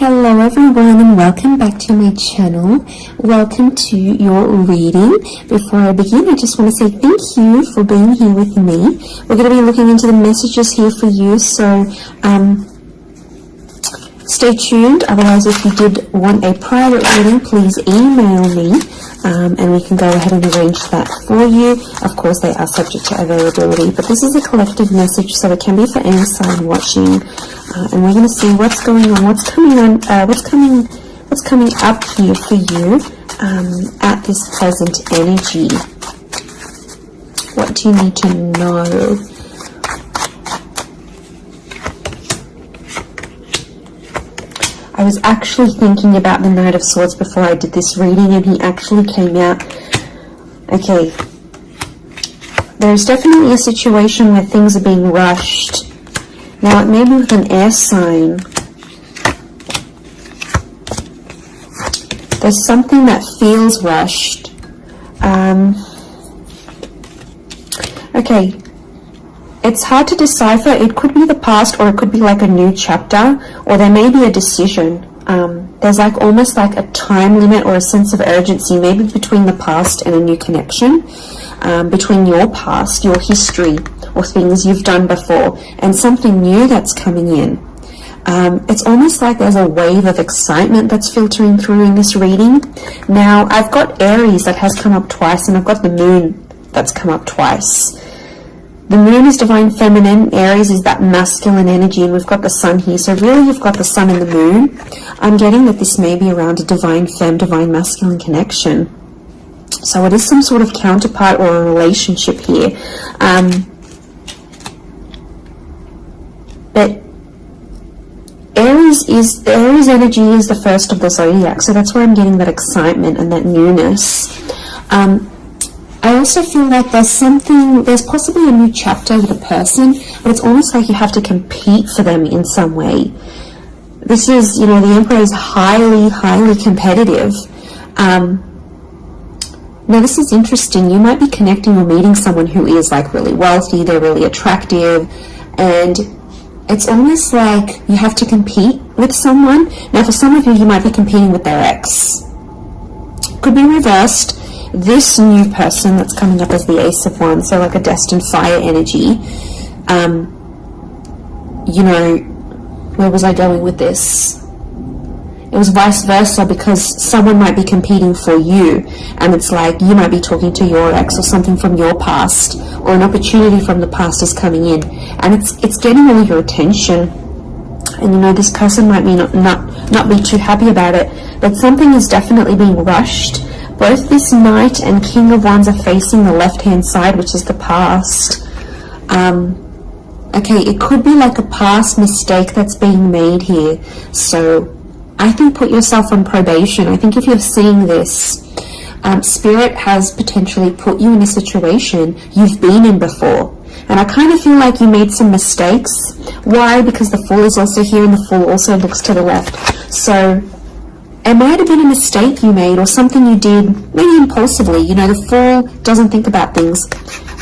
Hello everyone and welcome back to my channel. Welcome to your reading. Before I begin, I just want to say thank you for being here with me. We're going to be looking into the messages here for you, so stay tuned. Otherwise, if you did want a private reading, please email me and we can go ahead and arrange that for you. Of course, they are subject to availability, but this is a collective message, so it can be for any sign watching. And we're going to see what's going on, what's coming on, what's coming up here for you at this present energy. What do you need to know? I was actually thinking about the Knight of Swords before I did this reading, and he actually came out. Okay, there's definitely a situation where things are being rushed. Now, it may be with an air sign. There's something that feels rushed. Okay, it's hard to decipher. It could be the past, or it could be like a new chapter, or there may be a decision. There's like almost like a time limit or a sense of urgency, maybe between the past and a new connection, between your past, your history, or things you've done before, and something new that's coming in. It's almost like there's a wave of excitement that's filtering through in this reading. Now, I've got Aries that has come up twice, and I've got the Moon that's come up twice. The Moon is divine feminine, Aries is that masculine energy, and we've got the Sun here. So really you've got the Sun and the Moon. I'm getting that this may be around a divine femme, divine masculine connection. So it is some sort of counterpart or a relationship here. But the Aries energy is the first of the zodiac, so that's where I'm getting that excitement and that newness. I also feel like there's possibly a new chapter with a person, but it's almost like you have to compete for them in some way. This is, the Emperor is highly, highly competitive. Now, this is interesting. You might be connecting or meeting someone who is like really wealthy, they're really attractive, and it's almost like you have to compete with someone. Now, for some of you, you might be competing with their ex. Could be reversed. This new person that's coming up as the Ace of Wands, so like a destined fire energy. Where was I going with this? It was vice versa, because someone might be competing for you, and it's like you might be talking to your ex or something from your past, or an opportunity from the past is coming in, and it's getting all your attention. And this person might be not be too happy about it, but something is definitely being rushed. Both this Knight and King of Wands are facing the left-hand side, which is the past. Okay, it could be like a past mistake that's being made here. So I think put yourself on probation. I think if you're seeing this, Spirit has potentially put you in a situation you've been in before. And I kind of feel like you made some mistakes. Why? Because the Fool is also here, and the Fool also looks to the left. So it might have been a mistake you made, or something you did, maybe impulsively. The Fool doesn't think about things.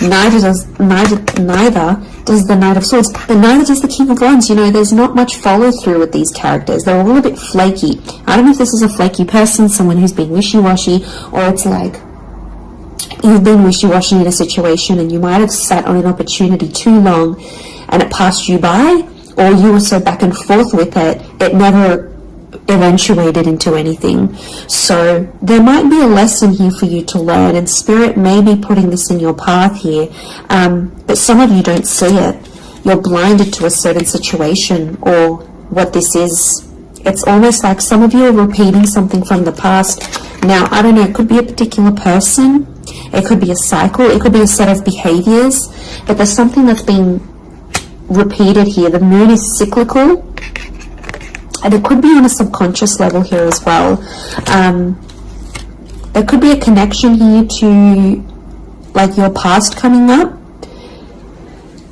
Neither does the Knight of Swords, but neither does the King of Wands. There's not much follow through with these characters. They're all a bit flaky. I don't know if this is a flaky person, someone who's being wishy-washy, or it's like you've been wishy-washy in a situation and you might have sat on an opportunity too long and it passed you by, or you were so back and forth with it, it never eventuated into anything. So there might be a lesson here for you to learn, and Spirit may be putting this in your path here, but some of you don't see it. You're blinded to a certain situation or what this is. It's almost like some of you are repeating something from the past. Now, I don't know, it could be a particular person, it could be a cycle, it could be a set of behaviors, but there's something that's being repeated here. The Moon is cyclical, and it could be on a subconscious level here as well. There could be a connection here to like your past coming up,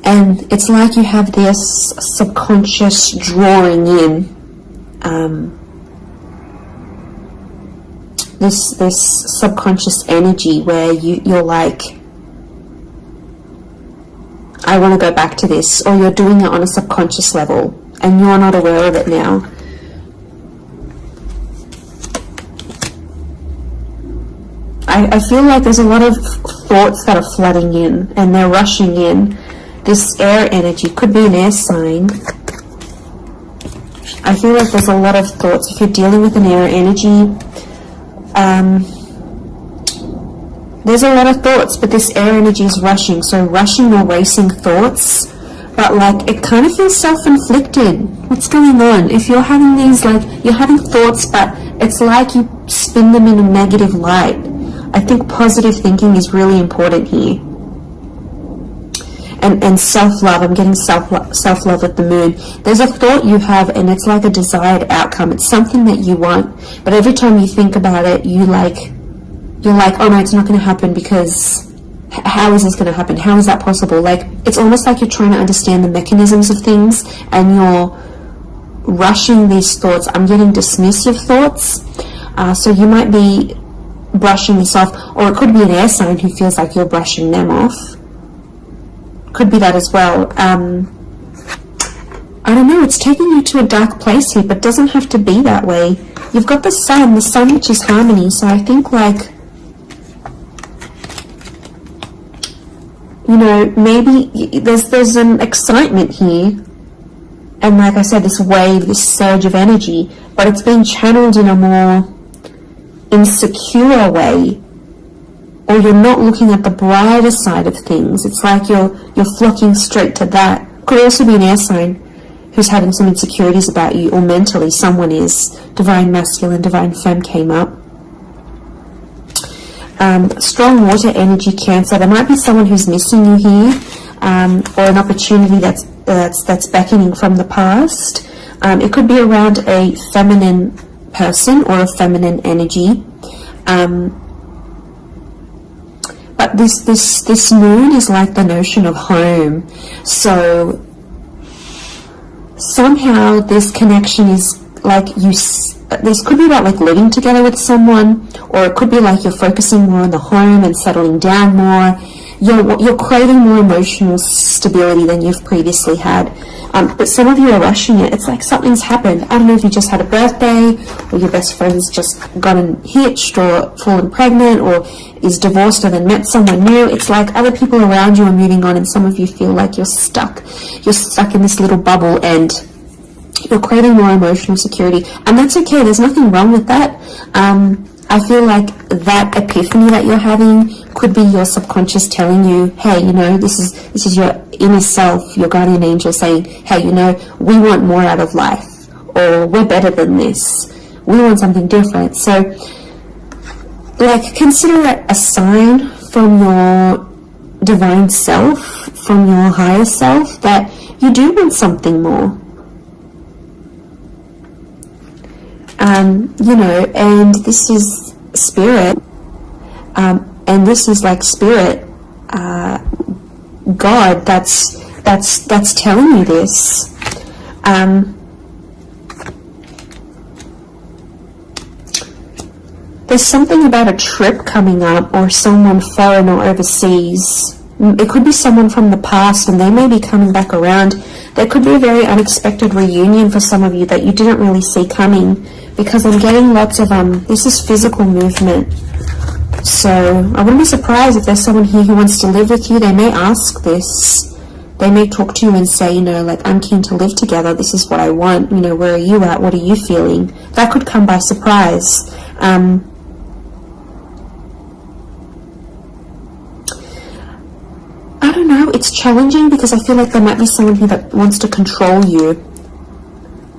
and it's like you have this subconscious drawing in, this subconscious energy where you're like, I want to go back to this, or you're doing it on a subconscious level and you're not aware of it now. I feel like there's a lot of thoughts that are flooding in and they're rushing in. This air energy could be an air sign. I feel like there's a lot of thoughts. If you're dealing with an air energy, there's a lot of thoughts, but this air energy is rushing. So rushing or racing thoughts, but like it kind of feels self-inflicted. What's going on? If you're having these, like, you're having thoughts, but it's like you spin them in a negative light. I think positive thinking is really important here. And self-love, I'm getting self-love with the moon. There's a thought you have and it's like a desired outcome. It's something that you want, but every time you think about it, you're like, oh no, it's not going to happen, because how is this going to happen? How is that possible? Like, it's almost like you're trying to understand the mechanisms of things and you're rushing these thoughts. I'm getting dismissive thoughts. So you might be brushing this off, or it could be an air sign who feels like you're brushing them off. Could be that as well. I don't know, it's taking you to a dark place here, but it doesn't have to be that way. You've got the sun which is harmony, so I think, like, you know, maybe there's an excitement here, and like I said, this wave, this surge of energy, but it's being channeled in a more insecure way, or you're not looking at the brighter side of things. It's like you're flocking straight to that. Could also be an air sign who's having some insecurities about you, or mentally someone is. Divine masculine, divine femme came up. Strong water energy, Cancer. There might be someone who's missing you here, or an opportunity that's beckoning from the past. It could be around a feminine person or a feminine energy. But this moon is like the notion of home. So somehow this connection is like this could be about like living together with someone, or it could be like you're focusing more on the home and settling down more. You're craving more emotional stability than you've previously had. But some of you are rushing it. It's like something's happened. I don't know if you just had a birthday, or your best friend's just gotten hitched or fallen pregnant, or is divorced and then met someone new. It's like other people around you are moving on, and some of you feel like you're stuck. You're stuck in this little bubble, and you're craving more emotional security. And that's okay. There's nothing wrong with that. I feel like that epiphany that you're having could be your subconscious telling you, hey, you know, this is your inner self, your guardian angel saying, hey, you know, we want more out of life, or we're better than this. We want something different. So, like, consider it a sign from your divine self, from your higher self, that you do want something more. You know, and this is spirit, and this is like spirit, God, that's telling you this. There's something about a trip coming up, or someone foreign or overseas. It could be someone from the past and they may be coming back around. There could be a very unexpected reunion for some of you that you didn't really see coming, because I'm getting lots of, this is physical movement. So I wouldn't be surprised if there's someone here who wants to live with you. They may ask this. They may talk to you and say, you know, like, I'm keen to live together. This is what I want. You know, where are you at? What are you feeling? That could come by surprise. I don't know, it's challenging because I feel like there might be someone here that wants to control you.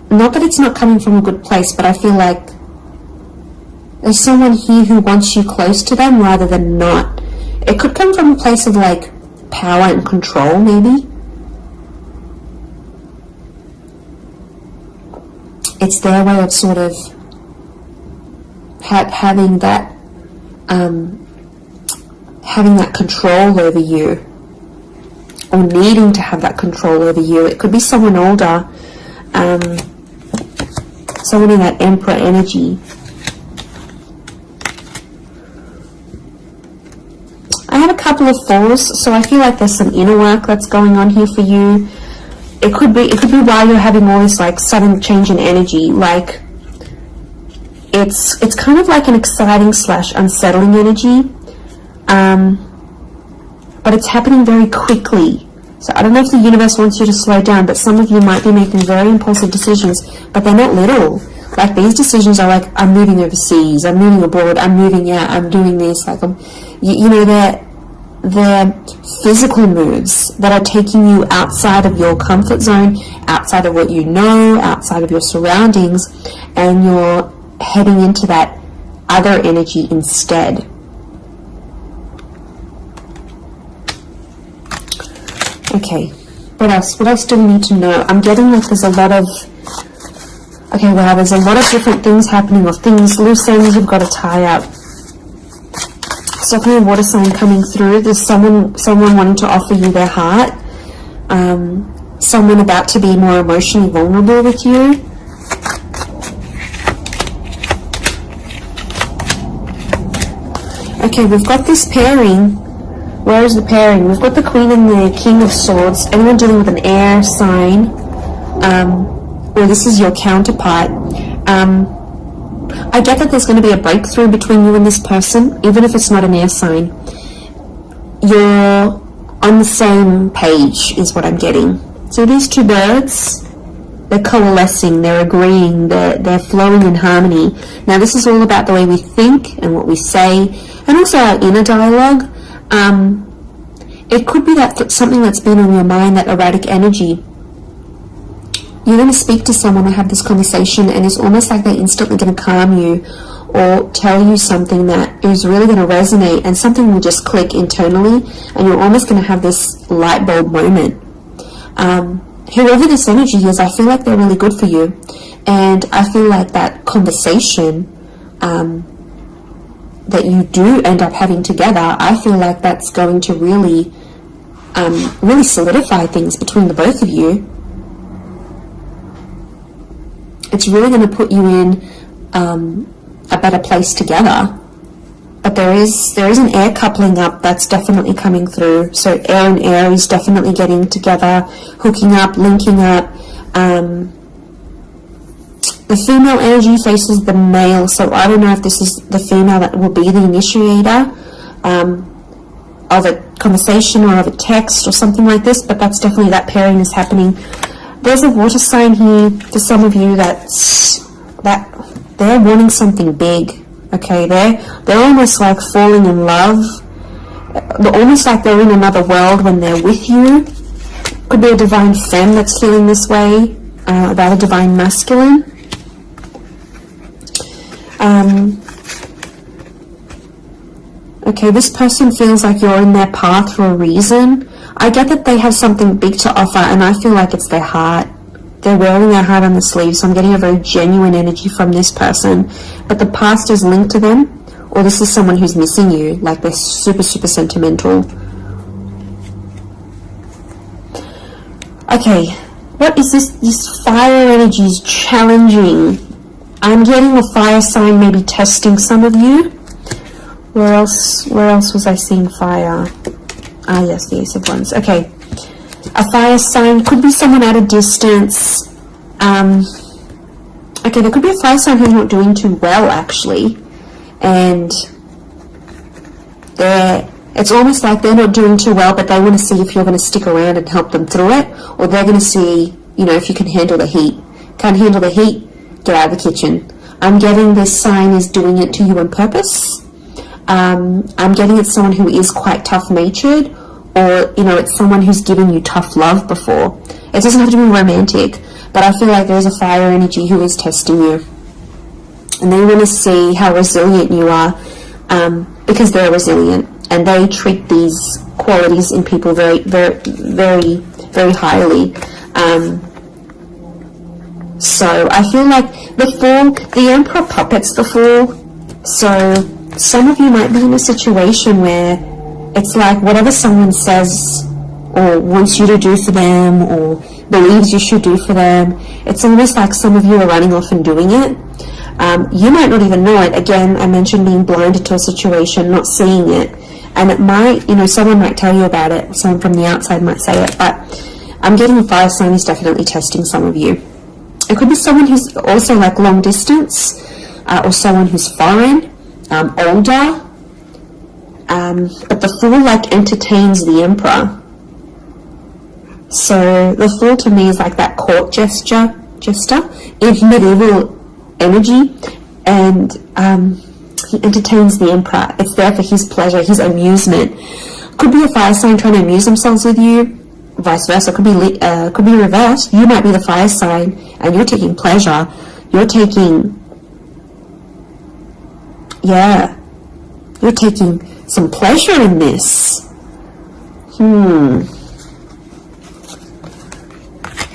Not that it's not coming from a good place, but I feel like there's someone here who wants you close to them rather than not. It could come from a place of like power and control, maybe. It's their way of sort of having that control over you, or needing to have that control over you. It could be someone older, someone in that Emperor energy. I have a couple of fours, so I feel like there's some inner work that's going on here for you. It could be why you're having all this like sudden change in energy. Like, it's kind of like an exciting / unsettling energy, but it's happening very quickly. So I don't know if the universe wants you to slow down, but some of you might be making very impulsive decisions, but they're not little. Like, these decisions are like, I'm moving overseas, I'm moving abroad, I'm moving out, I'm doing this. Like, you know, they're physical moves that are taking you outside of your comfort zone, outside of what you know, outside of your surroundings, and you're heading into that other energy instead. Okay, what else? What else do we need to know? I'm getting like there's a lot of, okay, wow, there's a lot of different things happening, or things, loose ends you've got to tie up. It's definitely a water sign coming through. There's someone wanting to offer you their heart. Someone about to be more emotionally vulnerable with you. Okay, we've got this pairing. Where is the pairing? We've got the Queen and the King of Swords. Anyone dealing with an air sign, or this is your counterpart. I get that there's going to be a breakthrough between you and this person, even if it's not an air sign. You're on the same page, is what I'm getting. So these two birds, they're coalescing, they're agreeing, they're flowing in harmony. Now this is all about the way we think and what we say, and also our inner dialogue. It could be that something that's been on your mind, that erratic energy. You're going to speak to someone or have this conversation, and it's almost like they're instantly going to calm you or tell you something that is really going to resonate, and something will just click internally, and you're almost going to have this light bulb moment. Whoever this energy is, I feel like they're really good for you, and I feel like that conversation that you do end up having together, I feel like that's going to really solidify things between the both of you. It's really going to put you in a better place together. But there is an air coupling up that's definitely coming through. So air and Aries definitely getting together, hooking up, linking up. The female energy faces the male, so I don't know if this is the female that will be the initiator of a conversation or of a text or something like this, but that's definitely, that pairing is happening. There's a water sign here for some of you that they're wanting something big. Okay, they're almost like falling in love. They're almost like they're in another world when they're with you. Could be a divine femme that's feeling this way about a divine masculine. Okay, this person feels like you're in their path for a reason. I get that they have something big to offer, and I feel like it's their heart. They're wearing their heart on the sleeve, so I'm getting a very genuine energy from this person. But the past is linked to them, or this is someone who's missing you, like they're super, super sentimental. Okay, what is this? This fire energy is challenging. I'm getting a fire sign maybe testing some of you. Where else was I seeing fire? Ah, yes, the Ace of Wands. Okay. A fire sign could be someone at a distance. Okay, there could be a fire sign who's not doing too well, actually. And it's almost like they're not doing too well, but they want to see if you're going to stick around and help them through it, or they're going to see, you know, if you can handle the heat. Can't handle the heat? Get out of the kitchen. I'm getting this sign is doing it to you on purpose. I'm getting it's someone who is quite tough-natured, or, you know, it's someone who's given you tough love before. It doesn't have to be romantic, but I feel like there's a fire energy who is testing you. And they want to see how resilient you are, because they're resilient, and they treat these qualities in people very, very, very, very highly. So I feel like the Fool, the Emperor puppets the Fool. So some of you might be in a situation where it's like whatever someone says or wants you to do for them or believes you should do for them, it's almost like some of you are running off and doing it. You might not even know it. Again, I mentioned being blinded to a situation, not seeing it. And it might, you know, someone might tell you about it. Someone from the outside might say it. But I'm getting a fire sign is definitely testing some of you. It could be someone who's also like long distance. or someone who's foreign, older. But the Fool like entertains the Emperor. So the Fool to me is like that court jester in medieval energy, and he entertains the Emperor. It's there for his pleasure, his amusement. Could be a fire sign trying to amuse themselves with you, vice versa. Could be reversed. You might be the fire sign and you're taking pleasure. You're taking some pleasure in this.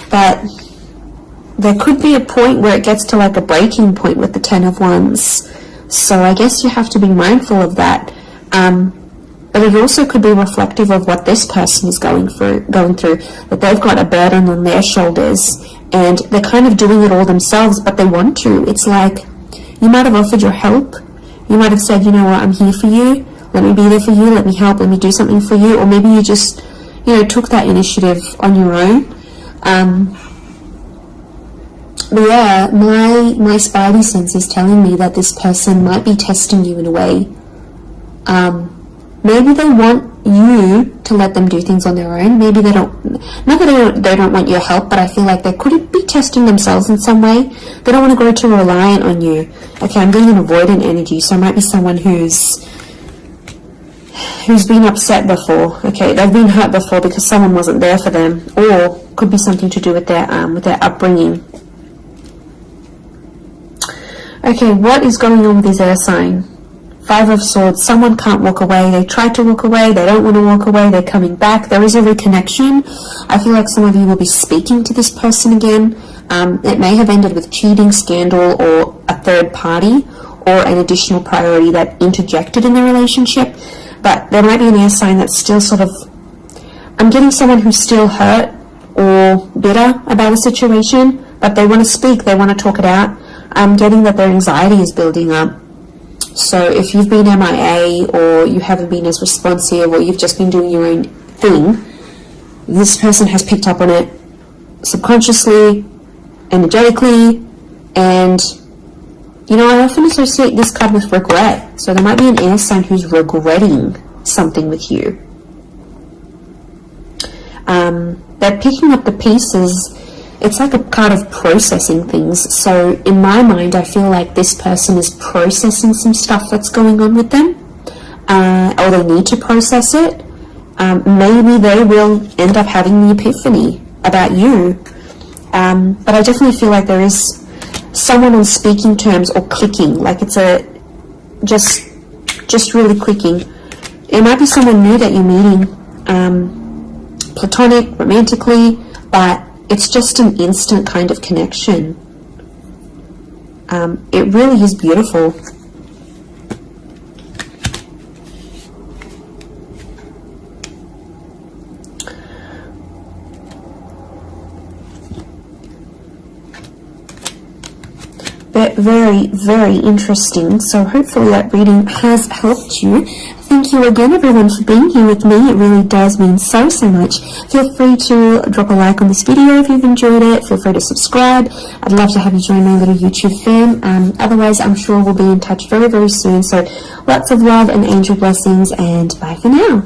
But there could be a point where it gets to like a breaking point with the Ten of Wands. So I guess you have to be mindful of that. But it also could be reflective of what this person is going through, that they've got a burden on their shoulders and they're kind of doing it all themselves, but they want to. It's like you might have offered your help. You might have said, you know what, I'm here for you. Let me be there for you. Let me help. Let me do something for you. Or maybe you just, took that initiative on your own. But yeah, my spidey sense is telling me that this person might be testing you in a way. Maybe they want you to let them do things on their own. Maybe they don't, not that they don't want your help, but I feel like they could be testing themselves in some way. They don't want to grow too reliant on you. Okay, I'm getting an avoidant energy, so it might be someone who's been upset before. Okay, they've been hurt before because someone wasn't there for them, or could be something to do with their upbringing. Okay, what is going on with this air sign? Five of Swords. Someone can't walk away. They tried to walk away. They don't want to walk away. They're coming back. There is a reconnection. I feel like some of you will be speaking to this person again. It may have ended with cheating, scandal, or a third party, or an additional priority that interjected in the relationship. But there might be an air sign that's still sort of... I'm getting someone who's still hurt or bitter about a situation, but they want to speak. They want to talk it out. I'm getting that their anxiety is building up. So if you've been MIA, or you haven't been as responsive, or you've just been doing your own thing, this person has picked up on it subconsciously, energetically, and I often associate this card with regret. So there might be an air sign who's regretting something with you. They're picking up the pieces. It's like a card of processing things. So in my mind, I feel like this person is processing some stuff that's going on with them, or they need to process it. Maybe they will end up having the epiphany about you. But I definitely feel like there is someone on speaking terms or clicking, like it's just really clicking. It might be someone new that you're meeting, platonic, romantically, but it's just an instant kind of connection. It really is beautiful. Very, very interesting. So hopefully that reading has helped you. Thank you again, everyone, for being here with me. It really does mean so much. Feel free to drop a like on this video if you've enjoyed it. Feel free to subscribe. I'd love to have you join my little YouTube fam. Otherwise, I'm sure we'll be in touch very, very soon. So lots of love and angel blessings, and bye for now.